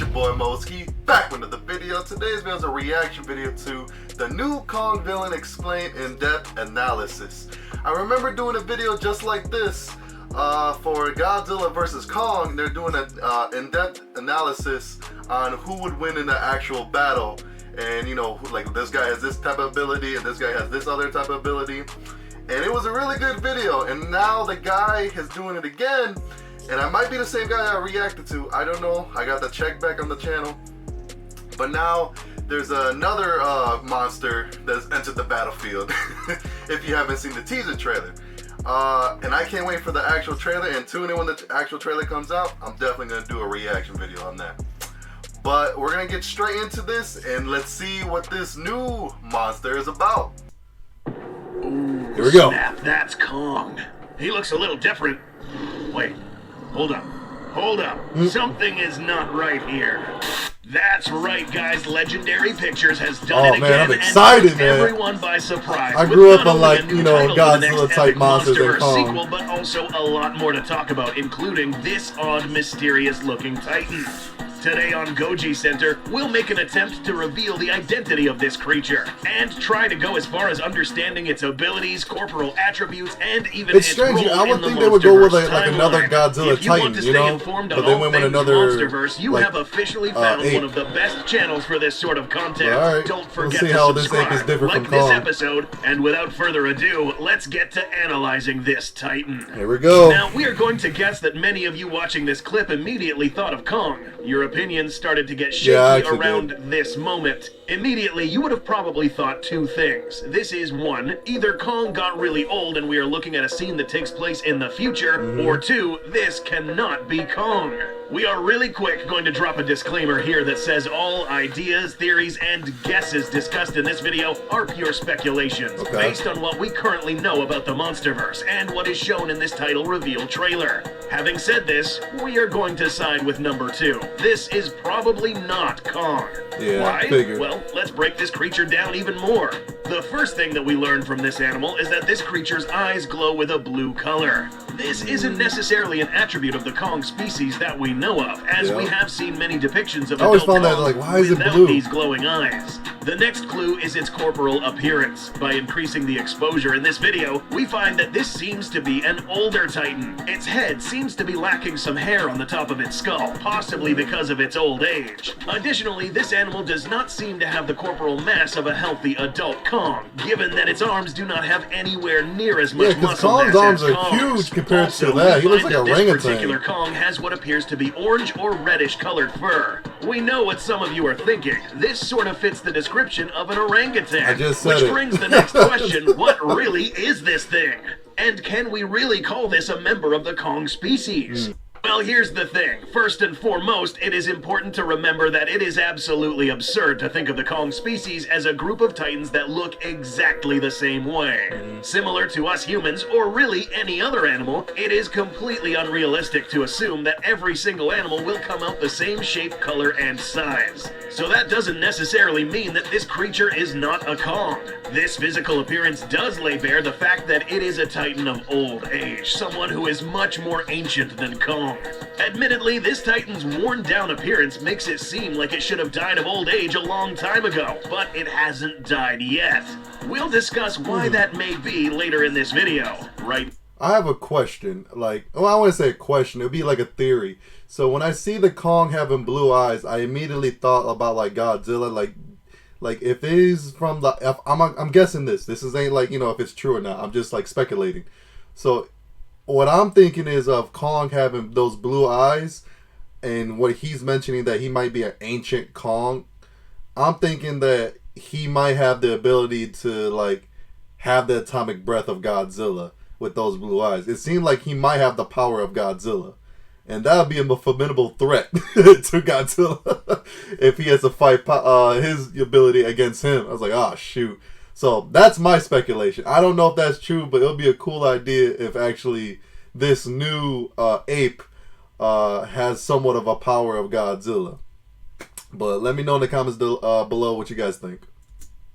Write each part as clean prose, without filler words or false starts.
your boy Moski, back with another video. Today's video is a reaction video to the new Kong villain explained in-depth analysis. I remember doing a video just like this for Godzilla vs. Kong. They're doing an in-depth analysis on who would win in the actual battle. And you know, like this guy has this type of ability and this guy has this other type of ability. And it was a really good video. And now the guy is doing it again. And I might be the same guy I reacted to. I don't know. I got the check back on the channel. But now there's another monster that's entered the battlefield. If you haven't seen the teaser trailer. And I can't wait for the actual trailer. And tune in when the actual trailer comes out. I'm definitely going to do a reaction video on that. But we're going to get straight into this. And let's see what this new monster is about. Ooh, here we go. Snap, that's Kong. He looks a little different. Wait. Hold up. Hold up. Something is not right here. That's right, guys. Legendary Pictures has done it again. Man, I'm excited, and man. Everyone by surprise. I grew up on, like, you know, Godzilla type monsters and Kong. Sequel, but also a lot more to talk about, including this odd, mysterious-looking Titan. Today on Goji Center, we'll make an attempt to reveal the identity of this creature and try to go as far as understanding its abilities, corporal attributes, and even it's its strange. role I would in the think they would go with Monsterverse like another Godzilla if you want Titan, to you stay know? informed But on they all went with things another Monsterverse, you like, have officially found ape. one of the best channels for this sort of content. All right. Don't We'll forget see to how this subscribe, ape is different like from this Kong. episode, and without further ado, let's get to analyzing this Titan. Here we go. Now, we are going to guess that many of you watching this clip immediately thought of Kong. Your opinions started to get shaky around this moment. Immediately, you would have probably thought two things. This is one, either Kong got really old and we are looking at a scene that takes place in the future, or two, this cannot be Kong. We are really quick going to drop a disclaimer here that says all ideas, theories, and guesses discussed in this video are pure speculations, based on what we currently know about the Monsterverse and what is shown in this title reveal trailer. Having said this, we are going to side with number two. This is probably not Kong. Yeah, why? figured. Well, let's break this creature down even more. The first thing that we learn from this animal is that this creature's eyes glow with a blue color. This isn't necessarily an attribute of the Kong species that we know of, as we have seen many depictions of adult Kong that, like, why is it without blue? these glowing eyes. The next clue is its corporal appearance. By increasing the exposure in this video, we find that this seems to be an older Titan. Its head seems to be lacking some hair on the top of its skull, possibly because of its old age. Additionally, this animal does not seem to have the corporal mass of a healthy adult Kong, given that its arms do not have anywhere near as much muscle Kong's mass arms as are Kong's. huge compared Also, to that. we He looks find like a that this orangutan. particular Kong has what appears to be orange or reddish colored fur. We know what some of you are thinking. This sort of fits the description of an orangutan. I just said which it. brings the next question, what really is this thing? And can we really call this a member of the Kong species? Well, here's the thing. First and foremost, it is important to remember that it is absolutely absurd to think of the Kong species as a group of titans that look exactly the same way. Similar to us humans, or really any other animal, it is completely unrealistic to assume that every single animal will come out the same shape, color, and size. So that doesn't necessarily mean that this creature is not a Kong. This physical appearance does lay bare the fact that it is a titan of old age, someone who is much more ancient than Kong. Admittedly, this Titan's worn-down appearance makes it seem like it should have died of old age a long time ago, but it hasn't died yet. We'll discuss why that may be later in this video, right? I have a question. Like, well, I want to say a question. It would be like a theory. So when I see the Kong having blue eyes, I immediately thought about like Godzilla. Like if it is from the, if I'm guessing this. This ain't like, you know, if it's true or not. I'm just like speculating. So what I'm thinking is of Kong having those blue eyes, and what he's mentioning that he might be an ancient Kong. I'm thinking that he might have the ability to like have the atomic breath of Godzilla with those blue eyes. It seemed like he might have the power of Godzilla, and that would be a formidable threat to Godzilla if he has to fight his ability against him. I was like, oh shoot. So that's my speculation. I don't know if that's true, but it'll be a cool idea if actually this new ape has somewhat of a power of Godzilla. But let me know in the comments below what you guys think.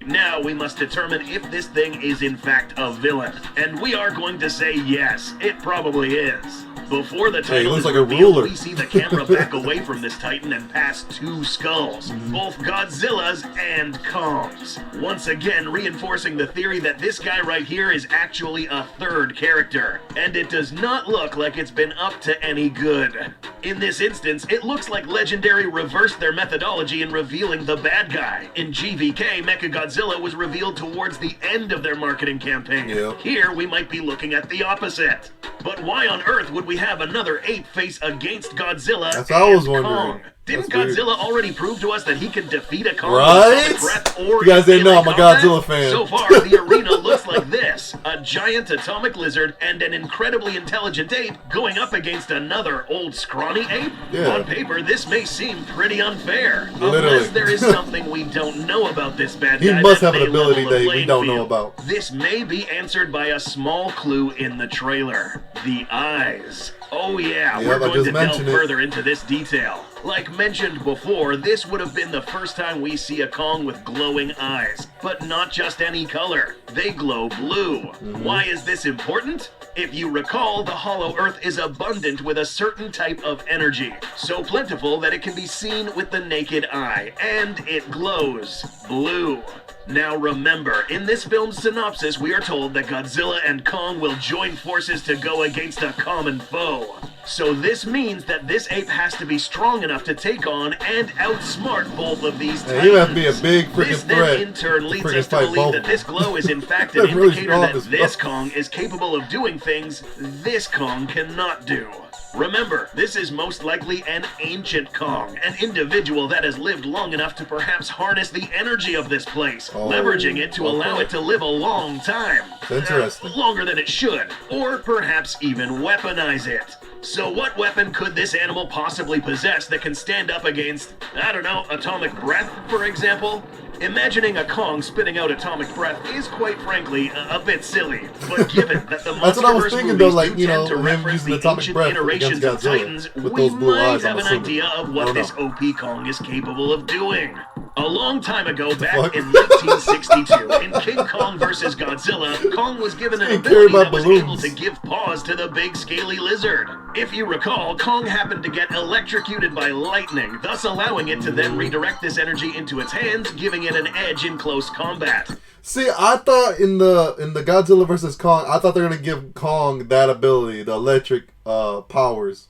Now we must determine if this thing is in fact a villain. And we are going to say yes, it probably is. Before the Hey, he title looks is like a revealed, ruler. we see the camera back away from this titan and past two skulls, both Godzilla's and Kong's. Once again, reinforcing the theory that this guy right here is actually a third character, and it does not look like it's been up to any good. In this instance, it looks like Legendary reversed their methodology in revealing the bad guy. In GVK, Mechagodzilla was revealed towards the end of their marketing campaign. Yep. Here, we might be looking at the opposite. But why on earth would we have another ape face against Godzilla That's what I was and wondering. Kong? Didn't That's weird. Godzilla already prove to us that he can defeat a Kong Right? with atomic breath or You guys didn't know I'm a combat? Godzilla fan. So far, the arena looks like this. A giant atomic lizard and an incredibly intelligent ape going up against another old scrawny ape? Yeah. On paper, this may seem pretty unfair. Literally. Unless there is something we don't know about this bad He guy must that have an may ability level the that we playing don't know field. about. This may be answered by a small clue in the trailer. The eyes. Oh yeah, Yep, we're I going just to delve mentioned it. further into this detail. Like mentioned before, this would have been the first time we see a Kong with glowing eyes. But not just any color. They glow blue. Why is this important? If you recall, the Hollow Earth is abundant with a certain type of energy, so plentiful that it can be seen with the naked eye, and it glows blue. Now remember, in this film's synopsis, we are told that Godzilla and Kong will join forces to go against a common foe. So this means that this ape has to be strong enough to take on and outsmart both of these And he have to be a titans. big freaking This threat. then in turn leads freaking us to fight believe both that of this them. glow is in fact an They're really indicator strong that as this fuck. Kong is capable of doing things this Kong cannot do. Remember, this is most likely an ancient Kong, an individual that has lived long enough to perhaps harness the energy of this place, Oh, leveraging it to allow okay. it to live a long time. That's interesting. Longer than it should, or perhaps even weaponize it. So what weapon could this animal possibly possess that can stand up against, I don't know, atomic breath, for example? Imagining a Kong spitting out atomic breath is quite frankly a bit silly, but given that the That's what I was MonsterVerse thinking, though, movies like, do you tend know, to him reference using the atomic ancient breath iterations of against Godzilla Titans, with we those blue might eyes, I'm have an assuming. idea of I what don't this know. OP Kong is capable of doing. A long time ago, fuck? back in 1962, in King Kong vs. Godzilla, Kong was given an This thing cared ability about that was balloons. able to give paws to the big scaly lizard. If you recall, Kong happened to get electrocuted by lightning, thus allowing it to then redirect this energy into its hands, giving it an edge in close combat. See, I thought in the Godzilla vs Kong, I thought they were gonna give Kong that ability, the electric powers,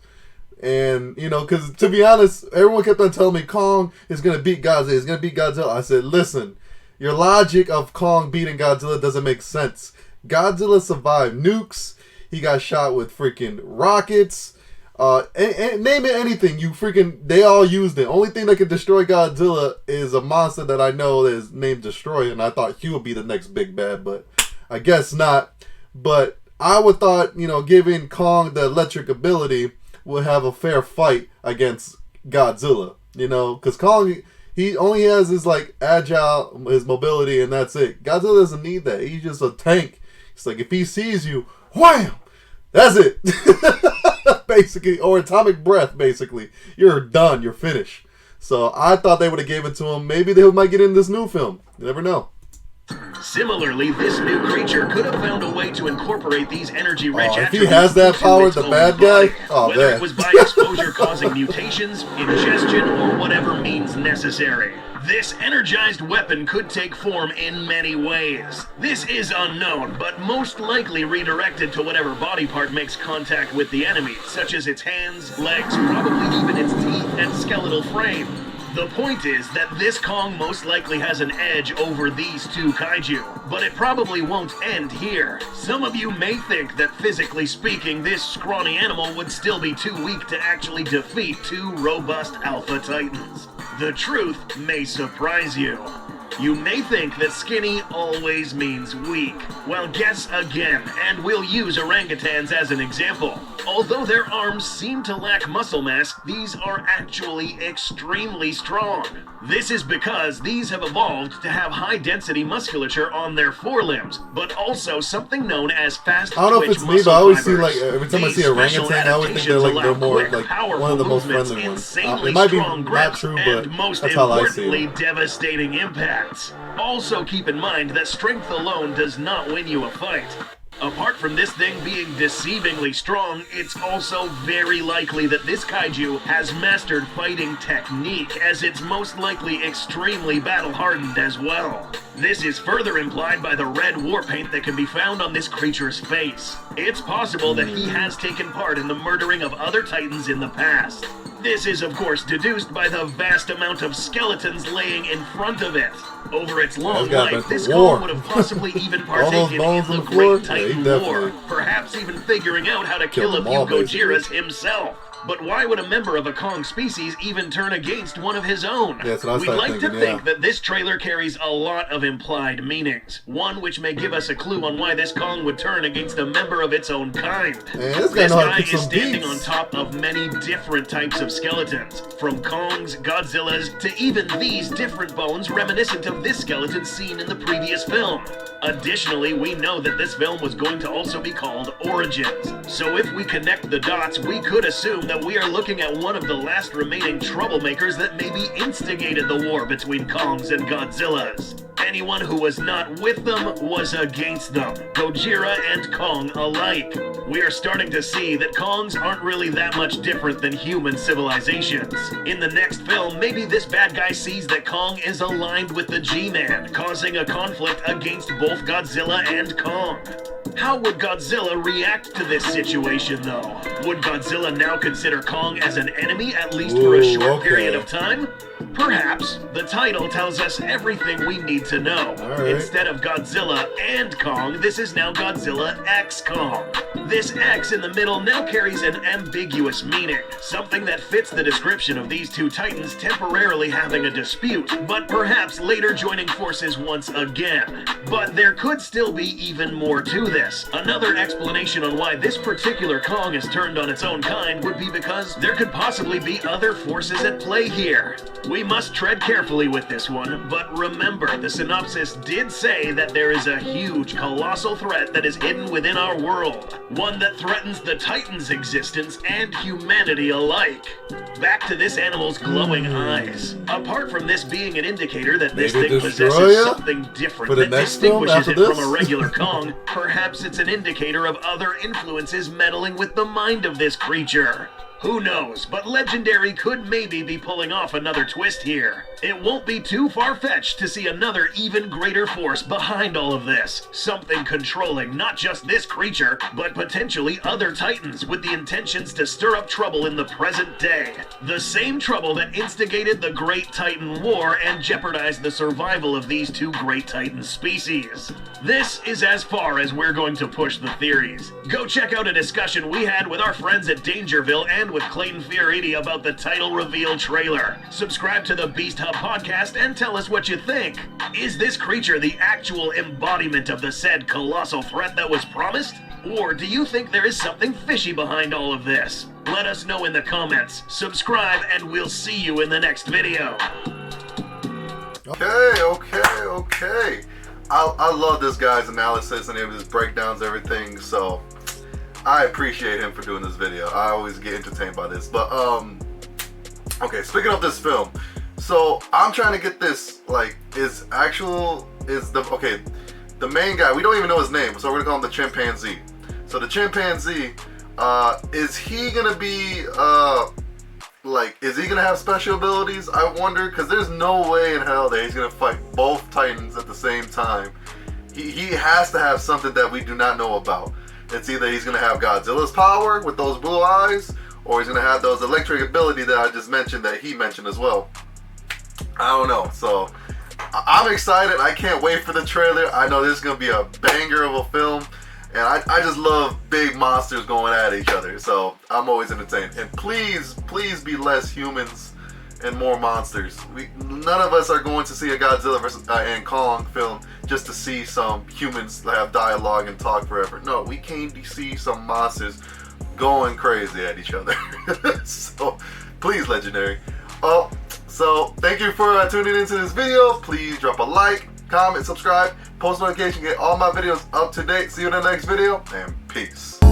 and you know, because to be honest, everyone kept on telling me Kong is gonna beat Godzilla. He's gonna beat Godzilla. I said, listen, your logic of Kong beating Godzilla doesn't make sense. Godzilla survived nukes. He got shot with freaking rockets. And name it anything, they all used it. Only thing that could destroy Godzilla is a monster that I know that is named Destroyer, and I thought he would be the next big bad, but I guess not. But I would thought, you know, giving Kong the electric ability would have a fair fight against Godzilla, you know, because Kong, he only has his like agile, his mobility, and that's it. Godzilla doesn't need that. He's just a tank. It's like if he sees you, wham! That's it. Basically, or atomic breath, basically. You're done. You're finished. So I thought they would have gave it to him. Maybe they might get in this new film. You never know. Similarly, this new creature could have found a way to incorporate these energy-rich Oh, if he attributes has that into power, its the own bad guy? body, Oh, whether man. it was by exposure causing mutations, ingestion, or whatever means necessary. This energized weapon could take form in many ways. This is unknown, but most likely redirected to whatever body part makes contact with the enemy, such as its hands, legs, probably even its teeth and skeletal frame. The point is that this Kong most likely has an edge over these two kaiju, but it probably won't end here. Some of you may think that physically speaking, this scrawny animal would still be too weak to actually defeat two robust Alpha Titans. The truth may surprise you. You may think that skinny always means weak. Well, guess again, and we'll use orangutans as an example. Although their arms seem to lack muscle mass, these are actually extremely strong. This is because these have evolved to have high-density musculature on their forelimbs, but also something known as fast I don't know if twitch it's me, muscle but I always see fibers. like every time I These see a special orangutan, I always think they're like adaptations more allow quick, like one of the most powerful friendly movements, ones. insanely It might be strong not grips, true, and but most that's how I see importantly, it. devastating impacts. Also keep in mind that strength alone does not win you a fight. Apart from this thing being deceivingly strong, it's also very likely that this kaiju has mastered fighting technique, as it's most likely extremely battle-hardened as well. This is further implied by the red war paint that can be found on this creature's face. It's possible that he has taken part in the murdering of other titans in the past. This is of course deduced by the vast amount of skeletons laying in front of it. Over its long life, this Kong would have possibly even partaken in the Great Titan War, perhaps even figuring out how to kill a few Gojiras himself. But why would a member of a Kong species even turn against one of his own? Yeah, that's what I We'd started like to thinking, think that this trailer carries a lot of implied meanings. One which may give us a clue on why this Kong would turn against a member of its own kind. Man, this guy is standing beats on top of many different types of skeletons, from Kongs, Godzillas, to even these different bones reminiscent of this skeleton seen in the previous film. Additionally, we know that this film was going to also be called Origins. So if we connect the dots, we could assume that we are looking at one of the last remaining troublemakers that maybe instigated the war between Kongs and Godzillas. Anyone who was not with them was against them, Gojira and Kong alike. We are starting to see that Kongs aren't really that much different than human civilizations. In the next film, maybe this bad guy sees that Kong is aligned with the G-Man, causing a conflict against both Godzilla and Kong. How would Godzilla react to this situation, though? Would Godzilla now consider Kong as an enemy, at least for a short period of time? Perhaps. The title tells us everything we need to know. Right. Instead of Godzilla and Kong, this is now Godzilla X Kong. This X in the middle now carries an ambiguous meaning, something that fits the description of these two titans temporarily having a dispute, but perhaps later joining forces once again. But there could still be even more to this. Another explanation on why this particular Kong is turned on its own kind would be because there could possibly be other forces at play here. We must tread carefully with this one, but remember, the synopsis did say that there is a huge, colossal threat that is hidden within our world. One that threatens the Titan's existence and humanity alike. Back to this animal's glowing eyes. Apart from this being an indicator that this Maybe thing destroy possesses ya something different for the that next film distinguishes after it from this? a regular Kong, perhaps it's an indicator of other influences meddling with the mind of this creature. Who knows, but Legendary could maybe be pulling off another twist here. It won't be too far-fetched to see another even greater force behind all of this. Something controlling not just this creature, but potentially other titans with the intentions to stir up trouble in the present day. The same trouble that instigated the Great Titan War and jeopardized the survival of these two Great Titan species. This is as far as we're going to push the theories. Go check out a discussion we had with our friends at Dangerville and with Clayton Fioriti about the title reveal trailer. Subscribe to the Beast Hub podcast and tell us what you think. Is this creature the actual embodiment of the said colossal threat that was promised? Or do you think there is something fishy behind all of this? Let us know in the comments. Subscribe and we'll see you in the next video. Okay. I love this guy's analysis and his breakdowns, everything, so I appreciate him for doing this video. I always get entertained by this. But okay, speaking of this film, so I'm trying to get this, like, the main guy, we don't even know his name, so we're gonna call him the chimpanzee. So the chimpanzee, is he gonna be is he gonna have special abilities? I wonder, because there's no way in hell that he's gonna fight both titans at the same time. He has to have something that we do not know about. It's either he's going to have Godzilla's power with those blue eyes, or he's going to have those electric ability that I just mentioned that he mentioned as well. I don't know. So I'm excited. I can't wait for the trailer. I know this is going to be a banger of a film. And I just love big monsters going at each other. So I'm always entertained. And please be less humans and more monsters. None of us are going to see a Godzilla versus and Kong film just to see some humans have dialogue and talk forever. No, we came to see some monsters going crazy at each other. So please, Legendary. Oh, so thank you for tuning into this video. Please drop a like, comment, subscribe, post notification, get all my videos up to date. See you in the next video, and peace.